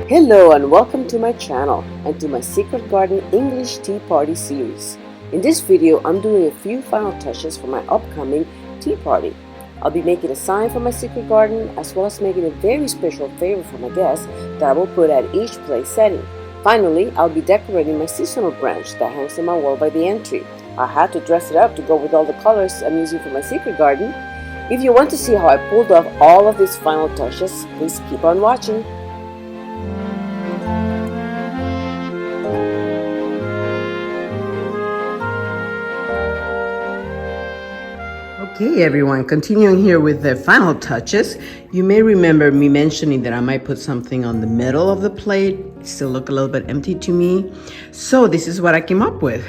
Hello and welcome to my channel and to my Secret Garden English Tea Party series. In this video, I'm doing a few final touches for my upcoming tea party. I'll be making a sign for my secret garden as well as making a very special favor for my guests that I will put at each place setting. Finally, I'll be decorating my seasonal branch that hangs on my wall by the entry. I had to dress it up to go with all the colors I'm using for my secret garden. If you want to see how I pulled off all of these final touches, please keep on watching. Okay everyone, continuing here with the final touches. You may remember me mentioning that I might put something on the middle of the plate. It still look a little bit empty to me. So this is what I came up with.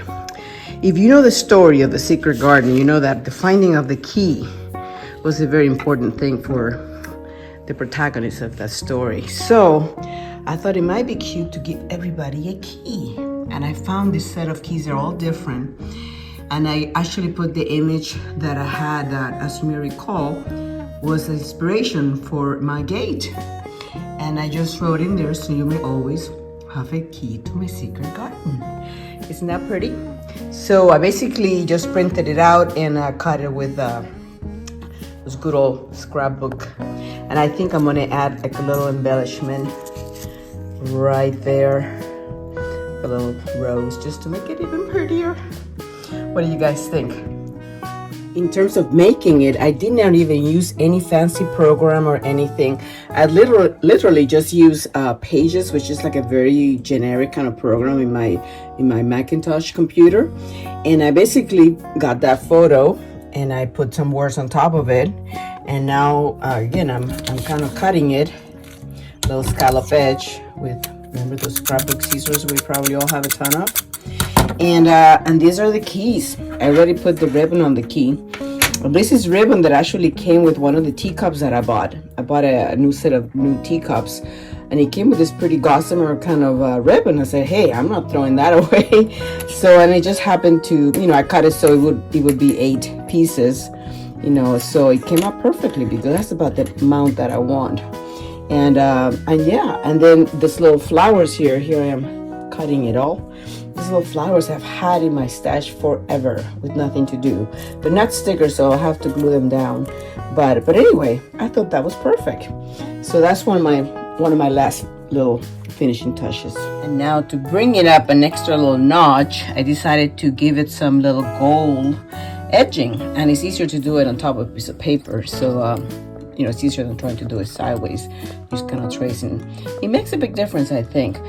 If you know the story of the secret garden, you know that the finding of the key was a very important thing for the protagonist of that story. So I thought it might be cute to give everybody a key. And I found this set of keys, they're all different. And I actually put the image that I had that, as you may recall, was inspiration for my gate. And I just wrote in there, so you may always have a key to my secret garden. Isn't that pretty? So I basically just printed it out and I cut it with this good old scrapbook. And I think I'm gonna add like a little embellishment right there. A little rose just to make it even prettier. What do you guys think? In terms of making it, I did not even use any fancy program or anything. I literally just use Pages, which is like a very generic kind of program in my Macintosh computer. And I basically got that photo and I put some words on top of it. And now again, I'm kind of cutting it, a little scallop edge with, remember those scrapbook scissors we probably all have a ton of. And these are the keys. I already put the ribbon on the key. This is ribbon that actually came with one of the teacups that I bought. I bought a new set of new teacups, and it came with this pretty gossamer kind of ribbon. I said, hey, I'm not throwing that away. So, and it just happened to, I cut it so it would be 8 pieces, so it came out perfectly because that's about the amount that I want. And yeah, and then this little flowers here I am cutting it all. These little flowers I've had in my stash forever with nothing to do. They're not stickers, so I'll have to glue them down. But anyway, I thought that was perfect. So that's one of my last little finishing touches. And now to bring it up an extra little notch, I decided to give it some little gold edging. And it's easier to do it on top of a piece of paper. So it's easier than trying to do it sideways. Just kind of tracing. It makes a big difference, I think.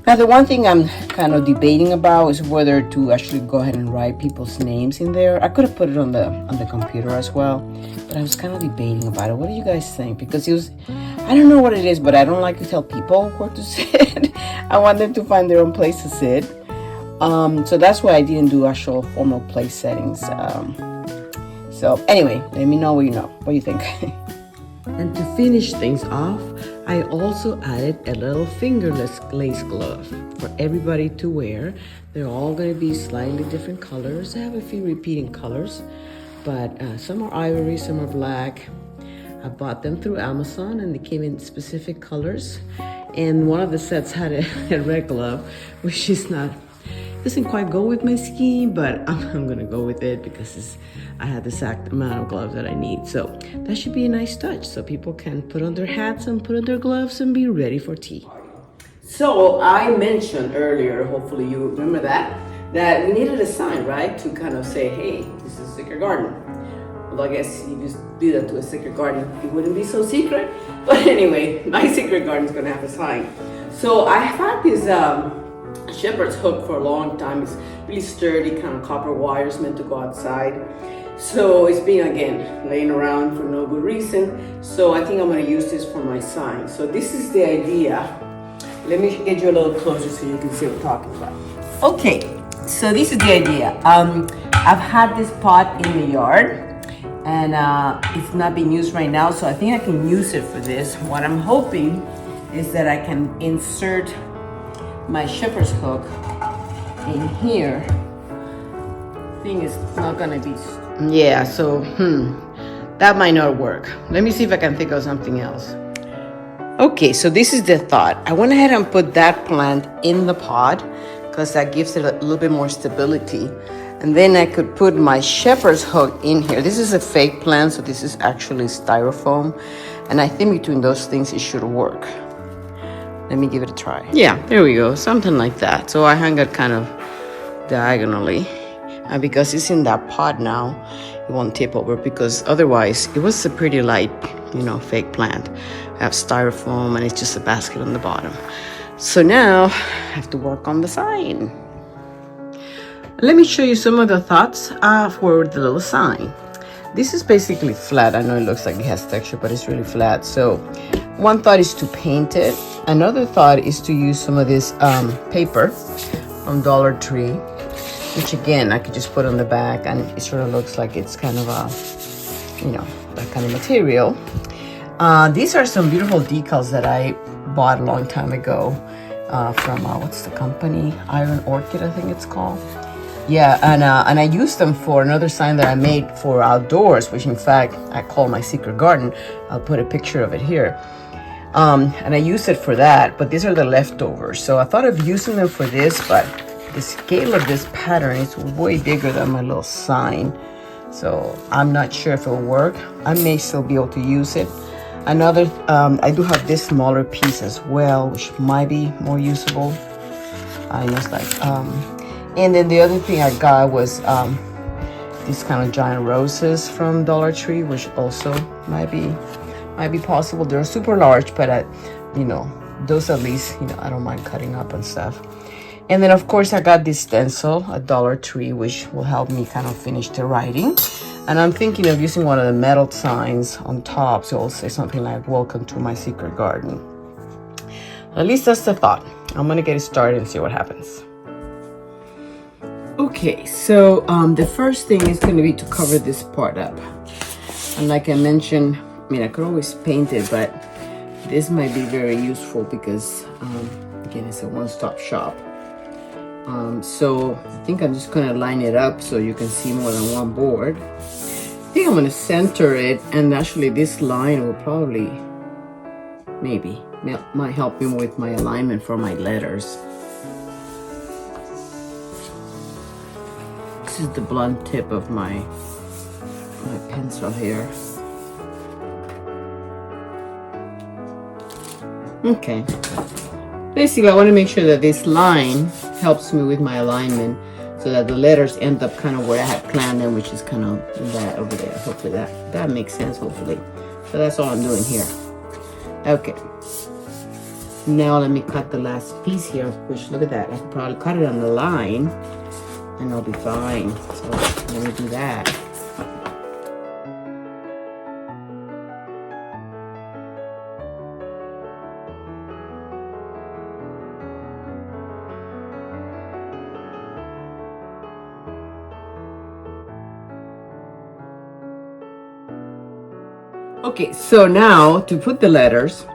Now, the one thing I'm kind of debating about is whether to actually go ahead and write people's names in there. I could have put it on the computer as well, but I was kind of debating about it. What do you guys think? Because I don't know what it is, but I don't like to tell people where to sit. I want them to find their own place to sit. So that's why I didn't do actual formal place settings. So anyway, let me know what you know. What do you think? And to finish things off, I also added a little fingerless lace glove for everybody to wear. They're all going to be slightly different colors. I have a few repeating colors, but some are ivory, some are black. I bought them through Amazon and they came in specific colors. And one of the sets had a red glove, which doesn't quite go with my scheme, but I'm gonna go with it because I had the exact amount of gloves that I need. So that should be a nice touch. So people can put on their hats and put on their gloves and be ready for tea. So I mentioned earlier, hopefully you remember that we needed a sign, right? To kind of say, hey, this is a secret garden. Although I guess if you do that to a secret garden, it wouldn't be so secret. But anyway, my secret garden is gonna have a sign. So I had this shepherd's hook for a long time. It's really sturdy, kind of copper wires meant to go outside. So it's been, again, laying around for no good reason. So I think I'm going to use this for my sign. So this is the idea. Let me get you a little closer so you can see what I'm talking about. Okay, so this is the idea. I've had this pot in the yard and it's not being used right now. So I think I can use it for this. What I'm hoping is that I can insert my shepherd's hook in here. Thing is not gonna be, yeah, so that might not work. Let me see if I can think of something else. Okay, so this is the thought. I went ahead and put that plant in the pot because that gives it a little bit more stability. And then I could put my shepherd's hook in here. This is a fake plant, so this is actually styrofoam. And I think between those things, it should work. Let me give it a try. Yeah, there we go, something like that. So I hung it kind of diagonally. And because it's in that pot now, it won't tip over, because otherwise it was a pretty light, fake plant. I have styrofoam and it's just a basket on the bottom. So now I have to work on the sign. Let me show you some of the thoughts for the little sign. This is basically flat. I know it looks like it has texture, but it's really flat. So one thought is to paint it. Another thought is to use some of this paper from Dollar Tree, which again, I could just put on the back and it sort of looks like it's kind of that kind of material. These are some beautiful decals that I bought a long time ago from, what's the company? Iron Orchid, I think it's called. Yeah, and I used them for another sign that I made for outdoors, which in fact I call my secret garden. I'll put a picture of it here. And I used it for that, but these are the leftovers. So I thought of using them for this, but the scale of this pattern is way bigger than my little sign. So I'm not sure if it'll work. I may still be able to use it. Another, I do have this smaller piece as well, which might be more usable. I know it's like, and then the other thing I got was these kind of giant roses from Dollar Tree, which also might be possible. They're super large, but those at least, I don't mind cutting up and stuff. And then of course I got this stencil at Dollar Tree, which will help me kind of finish the writing. And I'm thinking of using one of the metal signs on top, so it'll say something like "Welcome to my secret garden." At least that's the thought. I'm gonna get it started and see what happens. Okay, so the first thing is going to be to cover this part up. And like I mentioned, I could always paint it, but this might be very useful because, again, it's a one-stop shop. So I think I'm just going to line it up so you can see more than one board. I think I'm going to center it, and actually this line will probably, might help me with my alignment for my letters. This is the blunt tip of my pencil here. Okay. Basically, I want to make sure that this line helps me with my alignment so that the letters end up kind of where I had planned them, which is kind of that over there. Hopefully that makes sense, hopefully. So that's all I'm doing here. Okay. Now let me cut the last piece here, which look at that. I could probably cut it on the line and I'll be fine. So let me do that. Okay, so now to put the letters,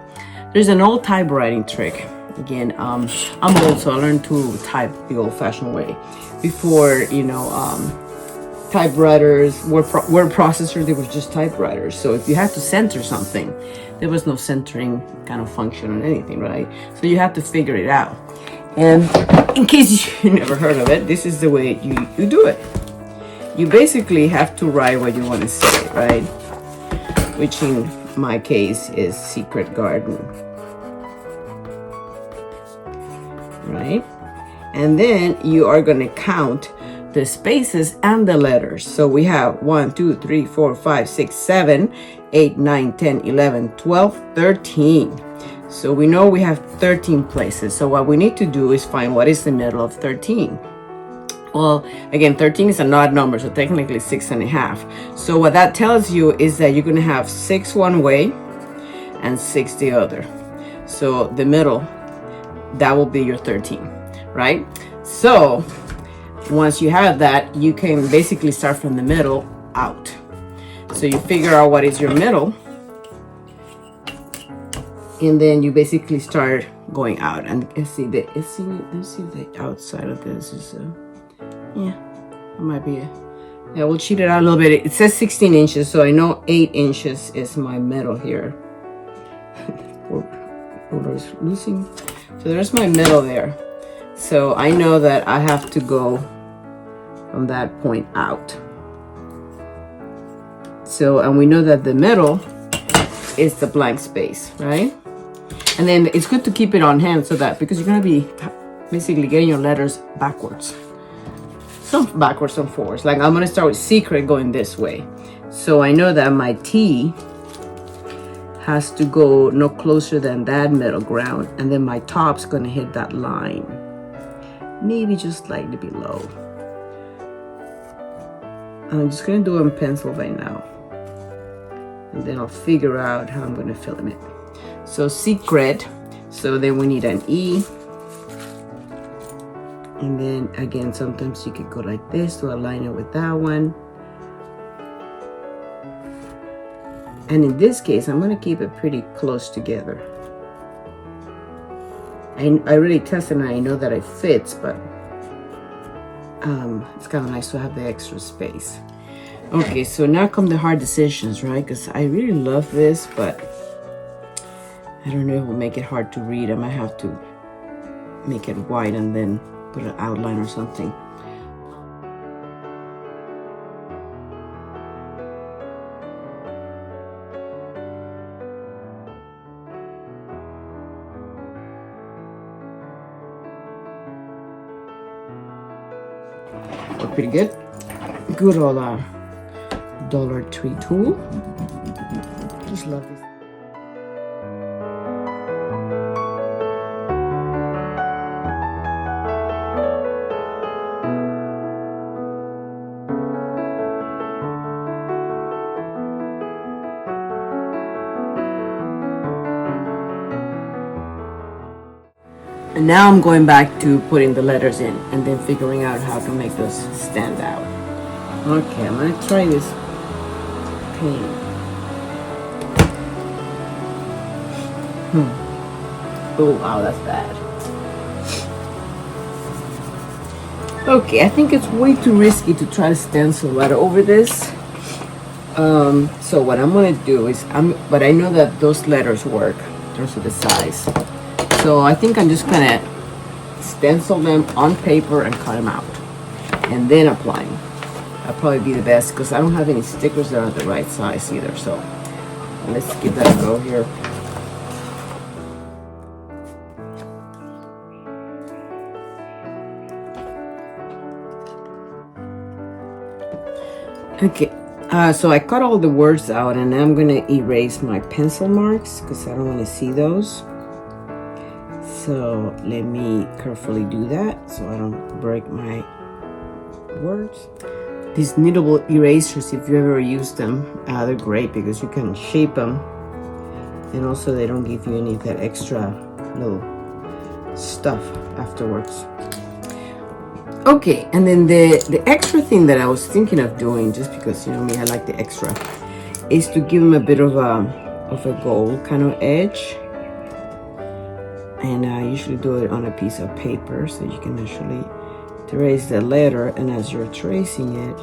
there's an old typewriting trick. Again, I'm old, so I learned to type the old-fashioned way. Before, typewriters, word processors, they were just typewriters. So if you had to center something, there was no centering kind of function on anything, right? So you have to figure it out. And in case you never heard of it, this is the way you do it. You basically have to write what you want to say, right? Which in my case is secret garden. Right? And then you are going to count the spaces and the letters. So we have 1, 2, 3, 4, 5, 6, 7, 8, 9, 10, 11, 12, 13. So we know we have 13 places. So what we need to do is find what is the middle of 13. Well, again, 13 is an odd number, so technically 6.5. So what that tells you is that you're going to have 6 one way and 6 the other. So the middle, that will be your 13, right? So once you have that, you can basically start from the middle out. So you figure out what is your middle, and then you basically start going out. And let's see the outside of this is yeah, it might be yeah, we'll cheat it out a little bit. It says 16 inches, so I know 8 inches is my middle here. Ruler is losing. So there's my middle there. So I know that I have to go from that point out. So, and we know that the middle is the blank space, right? And then it's good to keep it on hand so that, because you're gonna be basically getting your letters backwards. Some backwards, some forwards. Like I'm gonna start with secret going this way. So I know that my T has to go no closer than that middle ground, and then my top's gonna hit that line. Maybe just slightly below. I'm just gonna do it in pencil right now. And then I'll figure out how I'm gonna fill in it. So secret, so then we need an E. And then again, sometimes you could go like this to align it with that one. And in this case, I'm gonna keep it pretty close together. I really tested and I know that it fits, but it's kind of nice to have the extra space. Okay, so now come the hard decisions, right? Because I really love this, but I don't know if it will make it hard to read. I might have to make it white and then put an outline or something. Look pretty good. Good old Dollar Tree tool. Just love this. And now I'm going back to putting the letters in and then figuring out how to make those stand out. Okay, I'm gonna try this paint. Oh wow, that's bad. Okay, I think it's way too risky to try to stencil right over this. So what I'm gonna do is but I know that those letters work in terms of the size. So I think I'm just gonna stencil them on paper and cut them out, and then apply them. That'll probably be the best because I don't have any stickers that are the right size either. So let's give that a go here. Okay, so I cut all the words out and I'm gonna erase my pencil marks because I don't want to see those. So let me carefully do that so I don't break my words. These knittable erasers, if you ever used them, they're great because you can shape them, and also they don't give you any of that extra little stuff afterwards. Okay, and then the extra thing that I was thinking of doing, just because you know me, I like the extra, is to give them a bit of a gold kind of edge. And I usually do it on a piece of paper so you can actually trace the letter, and as you're tracing it,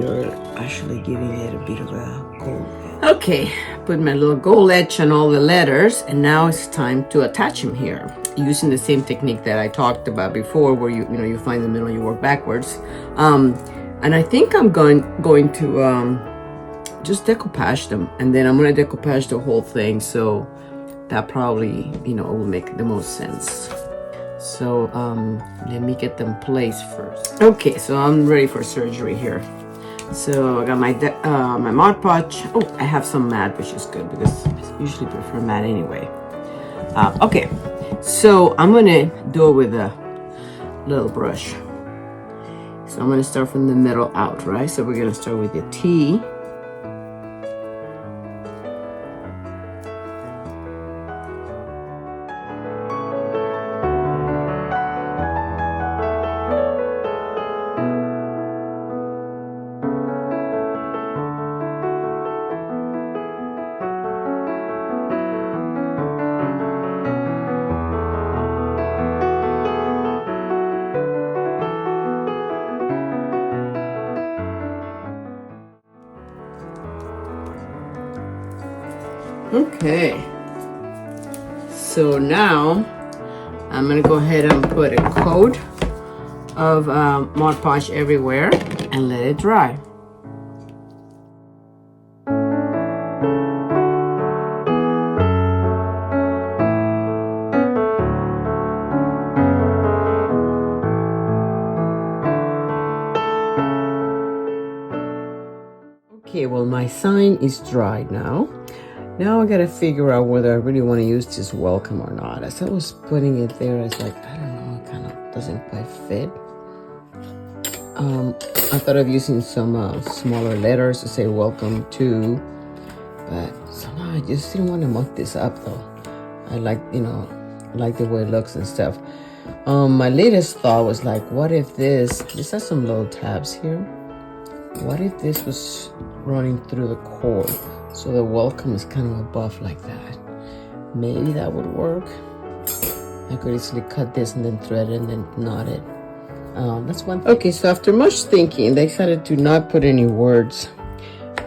you're actually giving it a bit of a gold edge. Okay, put my little gold edge on all the letters, and now it's time to attach them here using the same technique that I talked about before, where you find the middle and you work backwards. And I think I'm going to just decoupage them, and then I'm going to decoupage the whole thing, so that probably will make the most sense. So let me get them placed first. Okay, so I'm ready for surgery here. So I got my my Mod Podge. Oh, I have some matte, which is good because I usually prefer matte anyway. Okay, so I'm gonna do it with a little brush. So I'm gonna start from the middle out, right? So we're gonna start with the T. Okay, so now I'm gonna go ahead and put a coat of Mod Podge everywhere and let it dry. Okay, well, my sign is dried now. Now I gotta figure out whether I really want to use this welcome or not. As I was putting it there, it's like, I don't know, it kind of doesn't quite fit. I thought of using some smaller letters to say welcome to, but somehow I just didn't want to muck this up though. I like, you know, like the way it looks and stuff. My latest thought was like, what if this has some little tabs here. What if this was running through the cord? So the welcome is kind of above like that. Maybe that would work. I could easily cut this and then thread it and then knot it. That's one thing. Okay, so after much thinking, they decided to not put any words.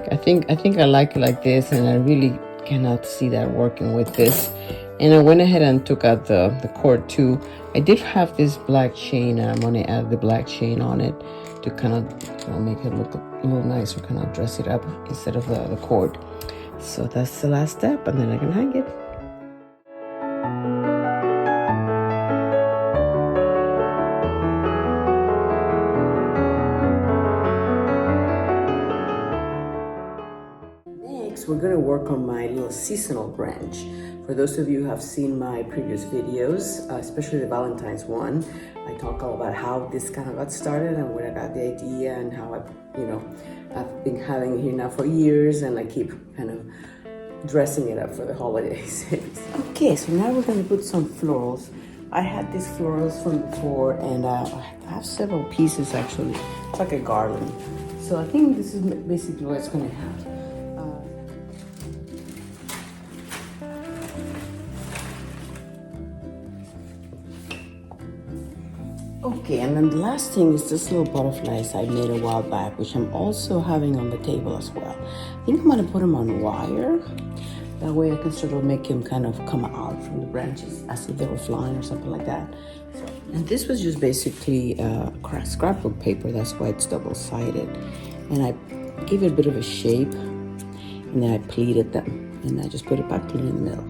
I think I like it like this, and I really cannot see that working with this. And I went ahead and took out the cord too. I did have this black chain, and I'm gonna add the black chain on it to kind of make it look a little nicer, kind of dress it up instead of the cord. So that's the last step, and then I can hang it. Next, we're going to work on my little seasonal branch. For those of you who have seen my previous videos, especially the Valentine's one, I talk all about how this kind of got started and where I got the idea and how I've been having it here now for years, and I keep kind of dressing it up for the holidays. Okay, so now we're going to put some florals. I had these florals from before, and I have several pieces actually. It's like a garland. So I think this is basically what it's going to have. Okay, and then the last thing is this little butterflies I made a while back, which I'm also having on the table as well. I think I'm gonna put them on wire. That way I can sort of make them kind of come out from the branches as if they were flying or something like that. And this was just basically scrapbook paper, that's why it's double-sided. And I gave it a bit of a shape, and then I pleated them. And I just put it back clean in the middle.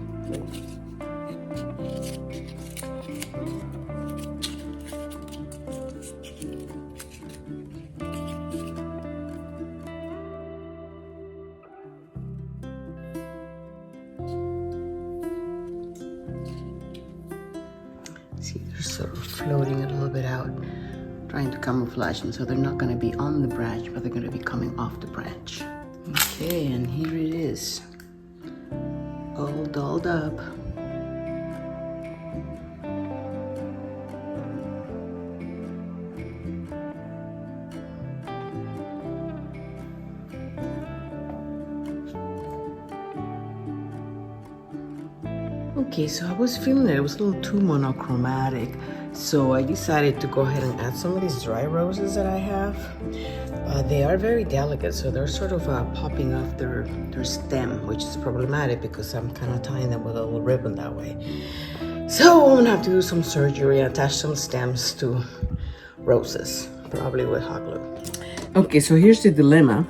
See, they're sort of floating a little bit out, trying to camouflage them, so they're not going to be on the branch, but they're going to be coming off the branch. Okay, and here it is, all dolled up. Okay, so I was feeling that it was a little too monochromatic, so I decided to go ahead and add some of these dry roses that I have. They are very delicate, so they're sort of popping off their stem, which is problematic because I'm kind of tying them with a little ribbon that way. So I'm gonna have to do some surgery and attach some stems to roses, probably with hot glue. Okay, so here's the dilemma.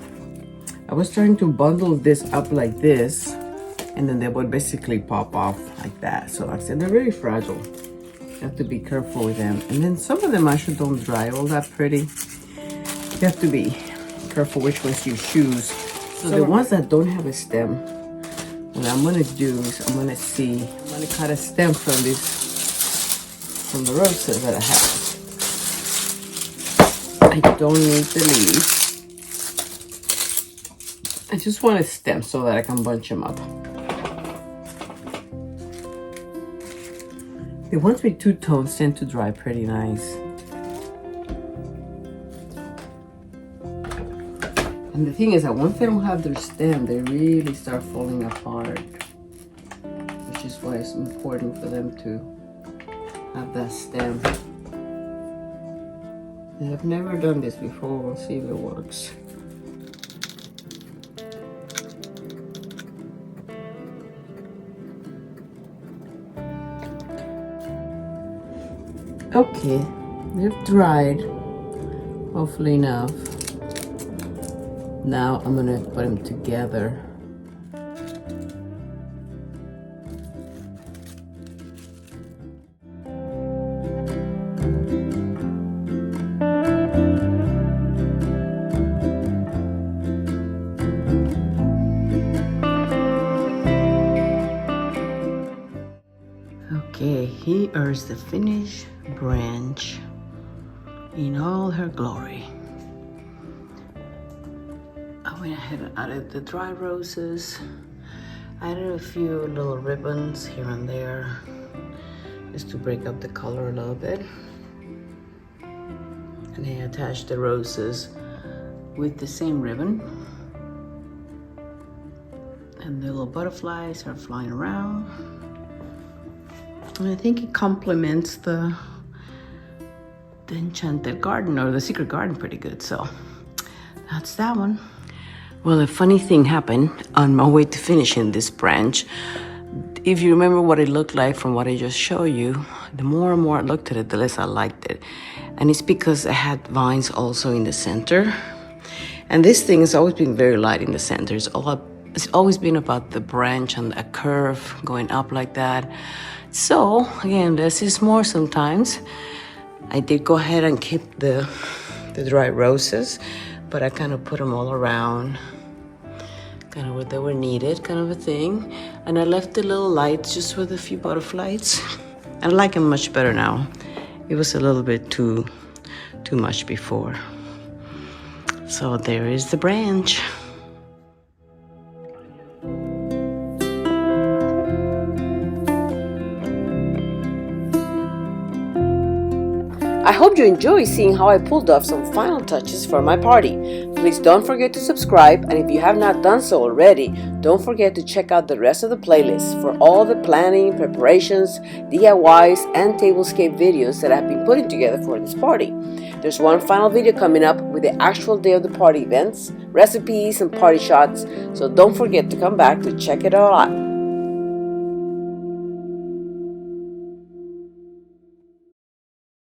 I was trying to bundle this up like this, and then they would basically pop off like that. So like I said, they're very fragile. You have to be careful with them. And then some of them actually don't dry all that pretty. You have to be careful which ones you choose. So the ones that don't have a stem, what I'm gonna do is I'm gonna cut a stem from the roses that I have. I don't need the leaves. I just want a stem so that I can bunch them up. The ones with two tones tend to dry pretty nice. And the thing is that once they don't have their stem, they really start falling apart, which is why it's important for them to have that stem. I've never done this before. We'll see if it works. Okay, they've dried, hopefully enough. Now I'm gonna put them together. Okay, here is the finished branch in all her glory. I went ahead and added the dry roses. I added a few little ribbons here and there just to break up the color a little bit. And I attached the roses with the same ribbon. And the little butterflies are flying around. And I think it complements the enchanted garden or the secret garden pretty good. So that's that one. Well, a funny thing happened on my way to finishing this branch. If you remember what it looked like from what I just showed you, the more and more I looked at it, the less I liked it. And it's because I had vines also in the center. And this thing has always been very light in the center. It's always been about the branch and a curve going up like that. So again, less is more sometimes. I did go ahead and keep the dry roses, but I kind of put them all around, kind of where they were needed, kind of a thing. And I left the little lights just with a few butterflies. I like them much better now. It was a little bit too much before. So there is the branch. I hope you enjoy seeing how I pulled off some final touches for my party. Please don't forget to subscribe, and if you have not done so already, don't forget to check out the rest of the playlist for all the planning, preparations, DIYs, and tablescape videos that I've been putting together for this party. There's one final video coming up with the actual day of the party events, recipes, and party shots, so don't forget to come back to check it all out.